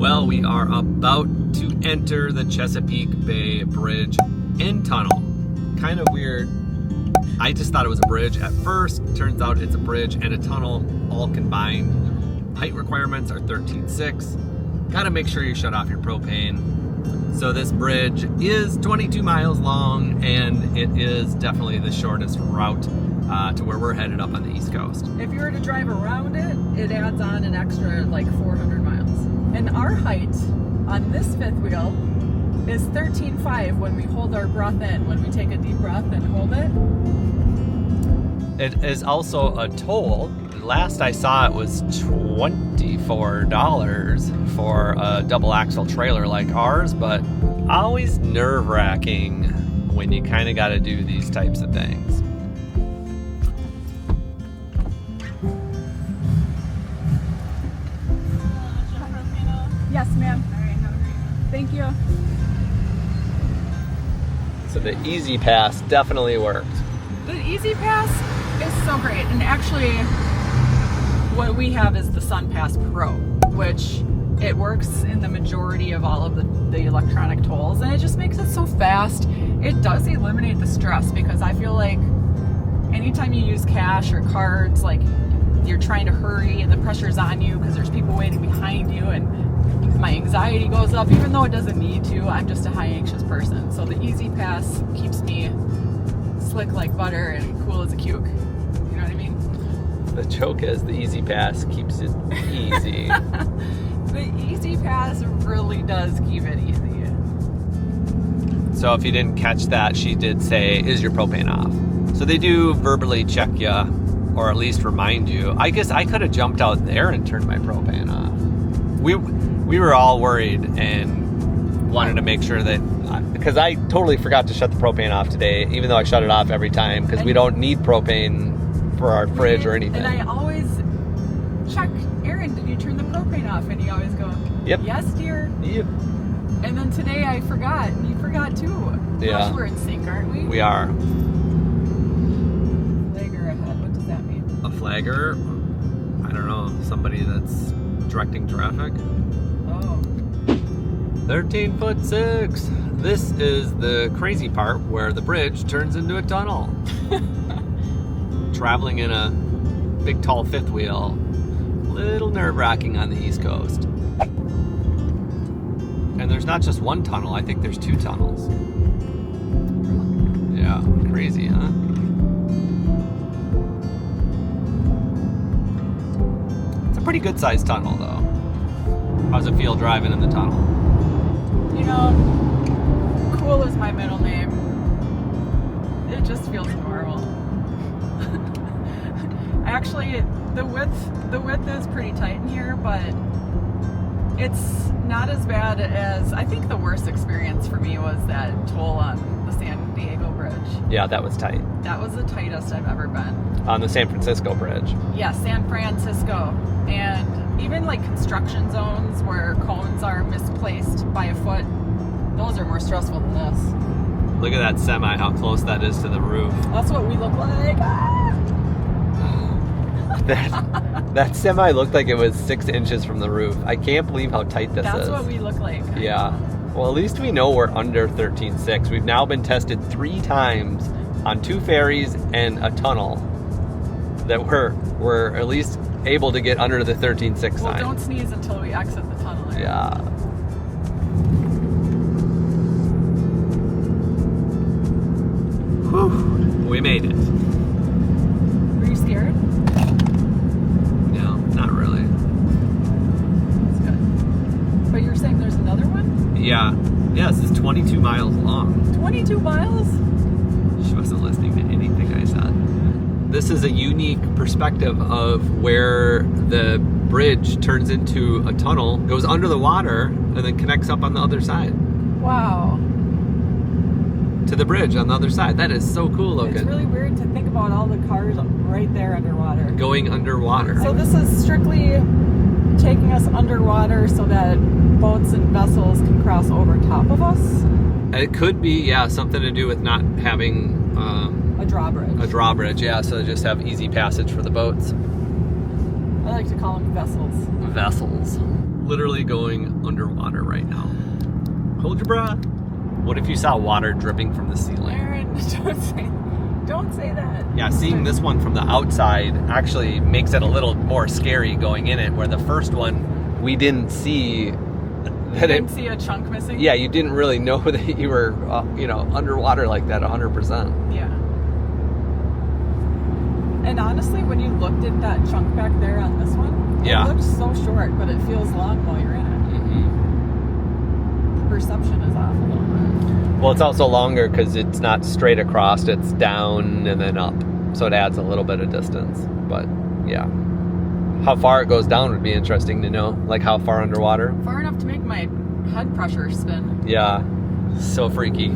Well, we are about to enter the Chesapeake Bay Bridge and Tunnel. Kind of weird. I just thought it was a bridge at first. Turns out it's a bridge and a tunnel all combined. Height requirements are 13.6. Gotta make sure you shut off your propane. So this bridge is 22 miles long, and it is definitely the shortest route to where we're headed up on the East Coast. If you were to drive around it, it adds on an extra like 400 miles. And our height on this fifth wheel is 13.5 when we hold our breath in, when we take a deep breath and hold it. It is also a toll. Last I saw it was $24 for a double axle trailer like ours, but always nerve-wracking when you kind of got to do these types of things. Yes, ma'am. All right, have a great one. Thank you. So the Easy Pass definitely worked. The Easy Pass is so great, and actually what we have is the Sun Pass Pro, which it works in the majority of all of the electronic tolls, and it just makes it so fast. It does eliminate the stress, because I feel like anytime you use cash or cards, like you're trying to hurry and the pressure's on you because there's people waiting behind you, and my anxiety goes up even though it doesn't need to. I'm just a high anxious person, so the Easy Pass keeps me slick like butter and cool as a cuke. You know what I mean? The joke is the Easy Pass keeps it easy. The Easy Pass really does keep it easy. So if you didn't catch that, she did say, is your propane off? So they do verbally check you, or at least remind you. I guess I could have jumped out there and turned my propane off. We were all worried and wanted to make sure that, because I totally forgot to shut the propane off today, even though I shut it off every time, because we don't need propane for our fridge or anything. And I always check, Aaron, did you turn the propane off? And you always go, yep. Yes, dear. Yep. And then today I forgot, and you forgot too. Yeah. Gosh, we're in sync, aren't we? We are. Flagger ahead, what does that mean? A flagger? I don't know, somebody that's directing traffic. Oh. 13'6". This is the crazy part where the bridge turns into a tunnel. Traveling in a big tall fifth wheel, little nerve-wracking on the East Coast. And there's not just one tunnel, I think there's two tunnels. Yeah, crazy, huh? It's a pretty good sized tunnel though. How's it feel driving in the tunnel? You know, cool is my middle name. It just feels normal. Actually, the width is pretty tight in here, but it's not as bad as, I think the worst experience for me was that toll on the San Diego Bridge. Yeah, that was tight. That was the tightest I've ever been. On the San Francisco Bridge. Yeah, San Francisco. And even like construction zones where cones are misplaced by a foot, those are more stressful than this. Look at that semi, how close that is to the roof. That's what we look like. That semi looked like it was 6 inches from the roof. I can't believe how tight this is. That's what we look like. Yeah. Well, at least we know we're under 13.6. We've now been tested 3 times on 2 ferries and a tunnel that we're at least able to get under the 13.6 sign. Well, don't sneeze until we exit the tunnel. Area. Yeah. Whew. We made it. Were you scared? No, not really. That's good. But you're saying there's another one? Yeah. Yeah, this is 22 miles long. 22 miles? She wasn't listening to anything I said. This is a unique perspective of where the bridge turns into a tunnel, goes under the water, and then connects up on the other side. Wow. To the bridge on the other side. That is so cool looking. It's really weird to think about all the cars right there underwater. Going underwater. So this is strictly taking us underwater so that boats and vessels can cross over top of us? It could be, yeah, something to do with not having a drawbridge. A drawbridge, yeah, so they just have easy passage for the boats. I like to call them vessels. Vessels. literally going underwater right now. Hold your breath. What if you saw water dripping from the ceiling? Aaron, don't say that. Yeah, seeing this one from the outside actually makes it a little more scary going in it, where the first one we didn't see that You didn't see a chunk missing? Yeah, you didn't really know that you were, underwater like that 100%. Yeah. And honestly, when you looked at that chunk back there on this one, Yeah. it looks so short, but it feels long while you're in it. Mm-hmm. The perception is off a little bit. Well, it's also longer because it's not straight across, it's down and then up. So it adds a little bit of distance. But yeah. How far it goes down would be interesting to know. Like how far underwater? Far enough to make my head pressure spin. Yeah. So freaky.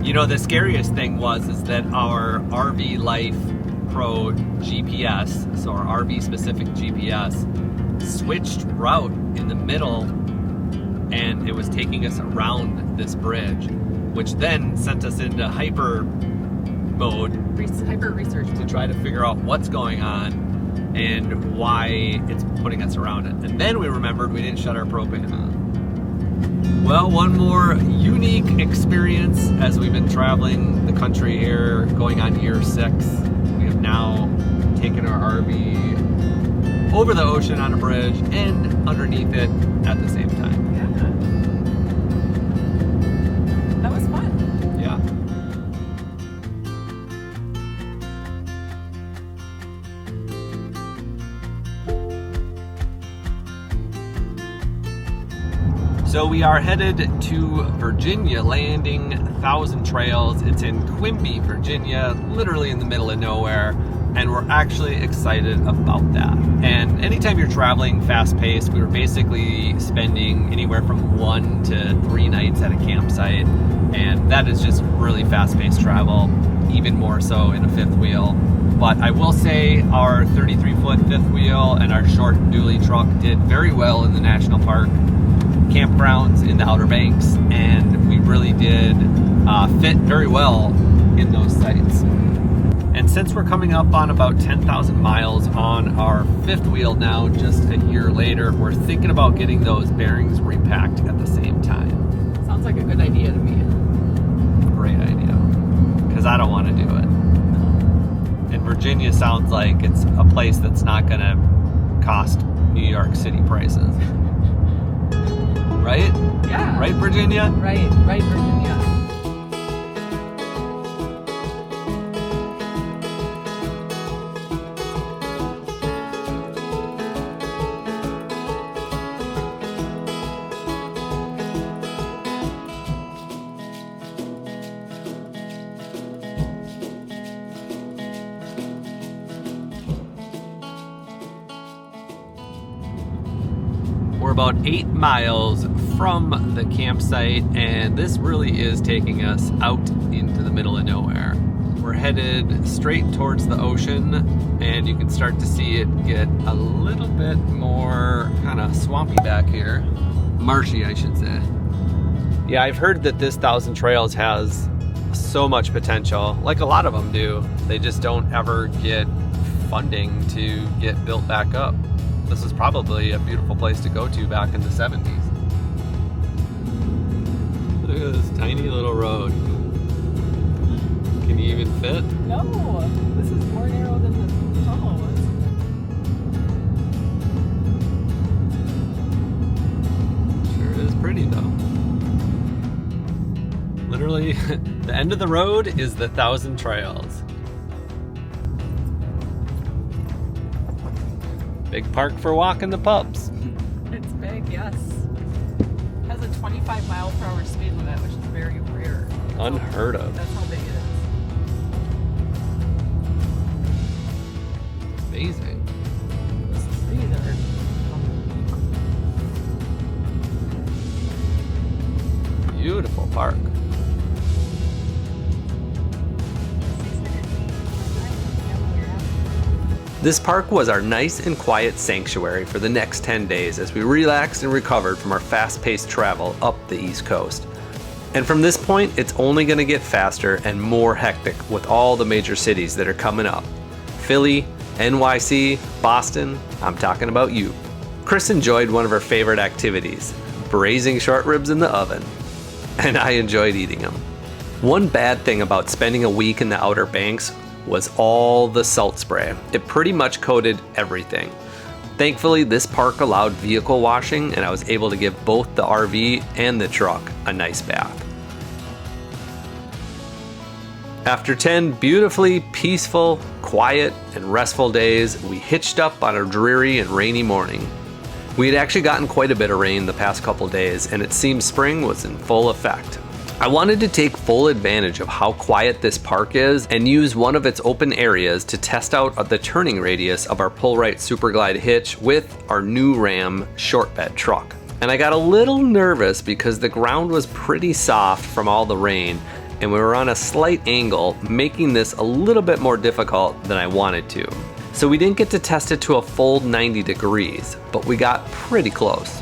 You know, the scariest thing is that our RV Life Pro GPS, so our RV specific GPS, switched route in the middle, and it was taking us around this bridge, which then sent us into hyper mode, Hyper research. to try to figure out what's going on and why it's putting us around it. And then we remembered we didn't shut our propane on. Well, one more unique experience as we've been traveling the country here, going on year 6. We have now taken our RV over the ocean on a bridge and underneath it at the same time. Yeah. That was fun. Yeah. So we are headed to Virginia, landing 1,000 Trails. It's in Quimby, Virginia, literally in the middle of nowhere, and we're actually excited about that. And anytime you're traveling fast-paced, we were basically spending anywhere from 1 to 3 nights at a campsite, and that is just really fast-paced travel, even more so in a fifth wheel. But I will say our 33-foot fifth wheel and our short dually truck did very well in the national park campgrounds in the Outer Banks, and we really did fit very well in those sites. And since we're coming up on about 10,000 miles on our fifth wheel now, just a year later, we're thinking about getting those bearings repacked at the same time. Sounds like a good idea to me. Great idea, because I don't want to do it. And Virginia sounds like it's a place that's not going to cost New York City prices. Right? Yeah. Right, Virginia? Right, Virginia. We're about 8 miles from the campsite, and this really is taking us out into the middle of nowhere. We're headed straight towards the ocean, and you can start to see it get a little bit more kind of swampy back here. Marshy, I should say. Yeah, I've heard that this 1,000 Trails has so much potential, like a lot of them do. They just don't ever get funding to get built back up. This is probably a beautiful place to go to back in the 70s. Look at this tiny little road. Can you even fit? No, this is more narrow than the tunnel was. Sure is pretty though. Literally, the end of the road is the 1,000 Trails. Big park for walking the pups. It's big, yes. It has a 25-mile-per-hour speed limit, which is very rare. Unheard of. That's how big it is. Amazing. Let's see there. Beautiful park. This park was our nice and quiet sanctuary for the next 10 days as we relaxed and recovered from our fast-paced travel up the East Coast. And from this point, it's only going to get faster and more hectic with all the major cities that are coming up. Philly, NYC, Boston, I'm talking about you. Chris enjoyed one of her favorite activities, braising short ribs in the oven, and I enjoyed eating them. One bad thing about spending a week in the Outer Banks was all the salt spray. It pretty much coated everything. Thankfully, this park allowed vehicle washing, and I was able to give both the RV and the truck a nice bath. After 10 beautifully peaceful, quiet, and restful days, we hitched up on a dreary and rainy morning. We had actually gotten quite a bit of rain the past couple days, and it seemed spring was in full effect. I wanted to take full advantage of how quiet this park is and use one of its open areas to test out the turning radius of our pull-right Superglide hitch with our new Ram short bed truck. And I got a little nervous because the ground was pretty soft from all the rain, and we were on a slight angle, making this a little bit more difficult than I wanted to. So we didn't get to test it to a full 90 degrees, but we got pretty close.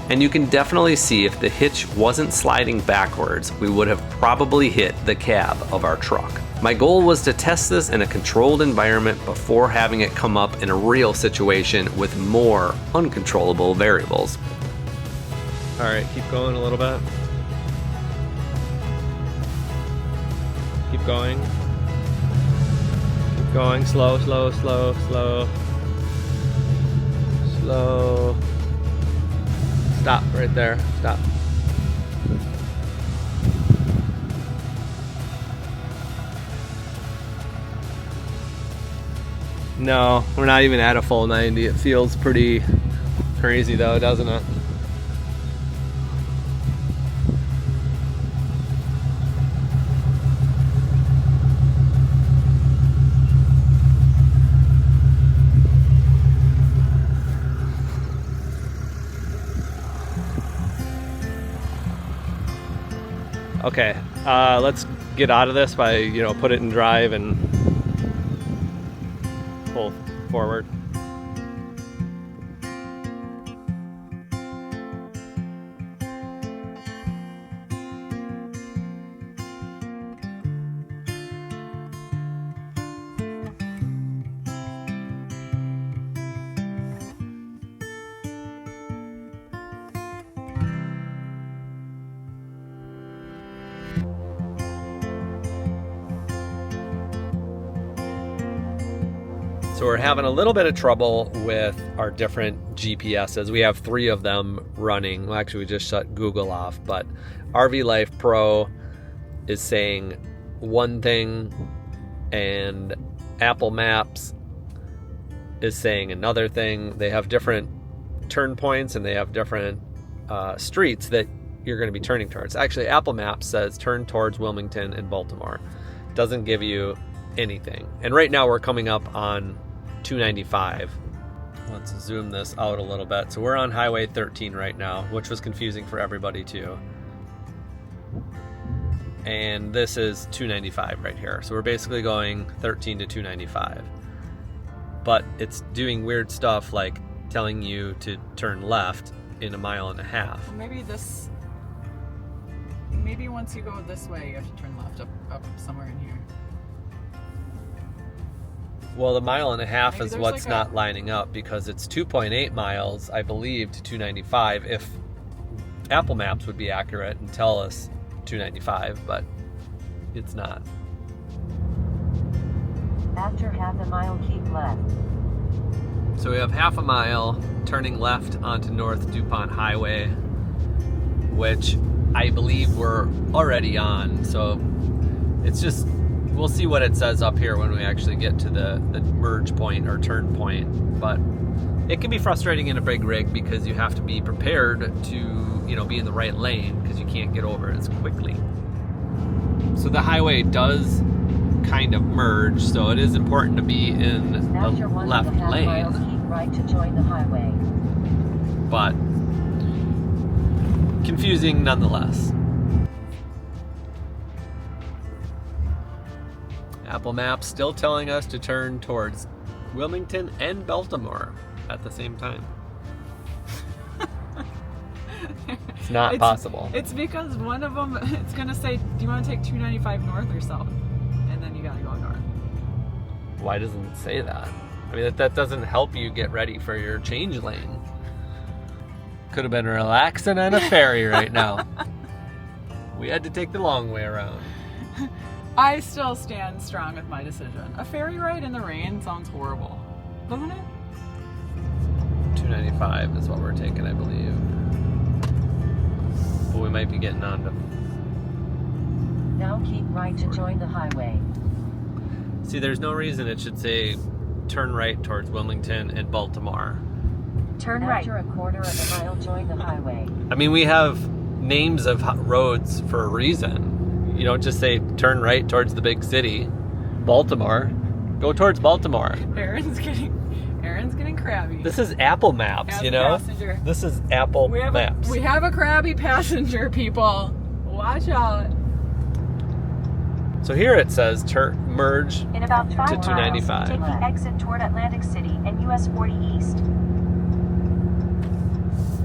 And you can definitely see if the hitch wasn't sliding backwards, we would have probably hit the cab of our truck. My goal was to test this in a controlled environment before having it come up in a real situation with more uncontrollable variables. All right, keep going a little bit. Keep going. Keep going, slow, slow, slow, slow. Slow. Stop right there, stop. No, we're not even at a full 90. It feels pretty crazy though, doesn't it? Okay, let's get out of this by, put it in drive and pull forward. So we're having a little bit of trouble with our different GPSs. We have 3 of them running. Well, actually, we just shut Google off, but RV Life Pro is saying one thing, and Apple Maps is saying another thing. They have different turn points, and they have different streets that you're going to be turning towards. Actually, Apple Maps says turn towards Wilmington and Baltimore. Doesn't give you anything. And right now we're coming up on 295. Let's zoom this out a little bit. So we're on Highway 13 right now, which was confusing for everybody too. And this is 295 right here. So we're basically going 13 to 295. But it's doing weird stuff like telling you to turn left in 1.5 miles. Maybe once you go this way, you have to turn left up somewhere in here. Well, the 1.5 miles is what's like not lining up, because it's 2.8 miles, I believe, to 295. If Apple Maps would be accurate and tell us 295, but it's not. After 1/2 mile, keep left. So we have 1/2 mile turning left onto North DuPont Highway, which I believe we're already on. So it's just, we'll see what it says up here when we actually get to the merge point or turn point. But it can be frustrating in a big rig because you have to be prepared to, be in the right lane because you can't get over as quickly. So the highway does kind of merge, so it is important to be in the left lane. Miles, keep right to join the highway. But confusing nonetheless. Apple Maps still telling us to turn towards Wilmington and Baltimore at the same time. It's not possible. It's because one of them, it's going to say, do you want to take 295 north or south? And then you got to go north. Why doesn't it say that? I mean, that doesn't help you get ready for your change lane. Could have been relaxing on a ferry right now. We had to take the long way around. I still stand strong with my decision. A ferry ride in the rain sounds horrible, doesn't it? $2.95 is what we're taking, I believe. But we might be getting on to... Now keep right to join the highway. See, there's no reason it should say turn right towards Wilmington and Baltimore. Turn right. After a quarter of a mile, join the highway. I mean, we have names of roads for a reason. You don't just say turn right towards the big city, Baltimore. Go towards Baltimore. Aaron's getting crabby. This is Apple Maps, As you a know? passenger. This is Apple Maps. We have a crabby passenger, people. Watch out. So here it says merge In about 5 to 295. miles, take the exit toward Atlantic City and US 40 East.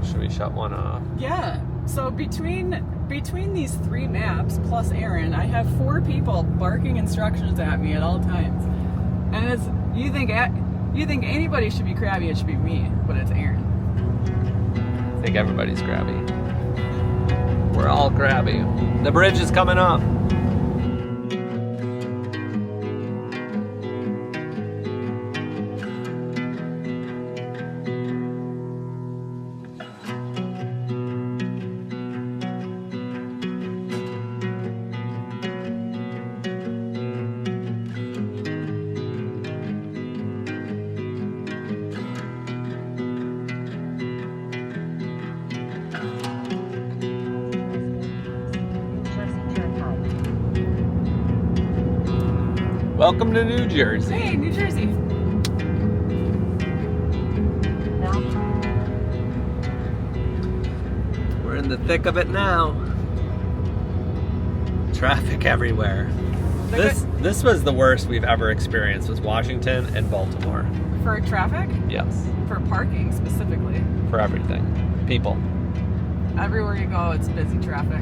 Should we shut one off? Yeah. So between these 3 maps plus Aaron, I have 4 people barking instructions at me at all times. And it's you think anybody should be crabby, it should be me, but it's Aaron. I think everybody's crabby. We're all crabby. The bridge is coming up. Welcome to New Jersey. Hey, New Jersey. Now We're in the thick of it now. Traffic everywhere. This was the worst we've ever experienced, was Washington and Baltimore. For traffic? Yes. For parking specifically. For everything. People. Everywhere you go, it's busy traffic.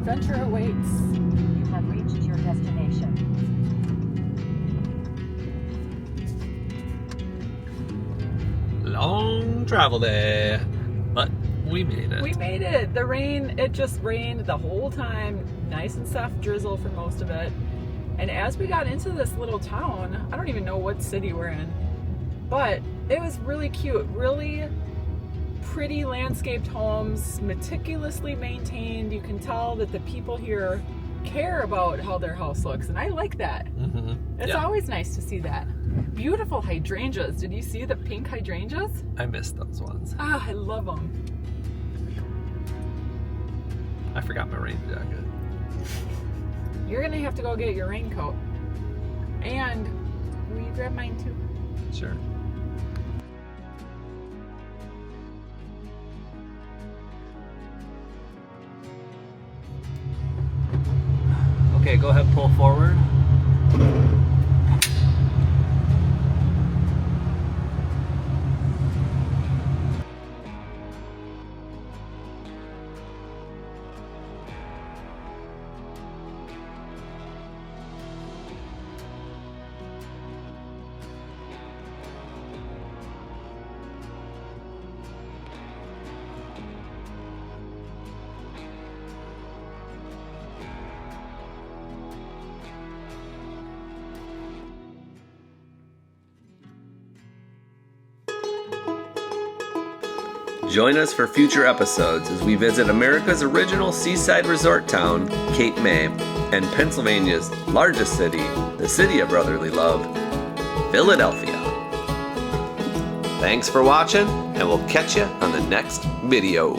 Adventure awaits. you have reached your destination. Long travel day. But we made it. We made it. The rain, it just rained the whole time. Nice and soft drizzle for most of it. And as we got into this little town, I don't even know what city we're in, but it was really cute. Really pretty landscaped homes, meticulously maintained. You can tell that the people here care about how their house looks, and I like that. Mm-hmm. It's always nice to see that. Beautiful hydrangeas. Did you see the pink hydrangeas? I missed those ones. Ah, I love them. I forgot my rain jacket. You're gonna have to go get your raincoat. And will you grab mine too? Sure. Okay, go ahead, pull forward. Join us for future episodes as we visit America's original seaside resort town, Cape May, and Pennsylvania's largest city, the city of brotherly love, Philadelphia. Thanks for watching, and we'll catch you on the next video.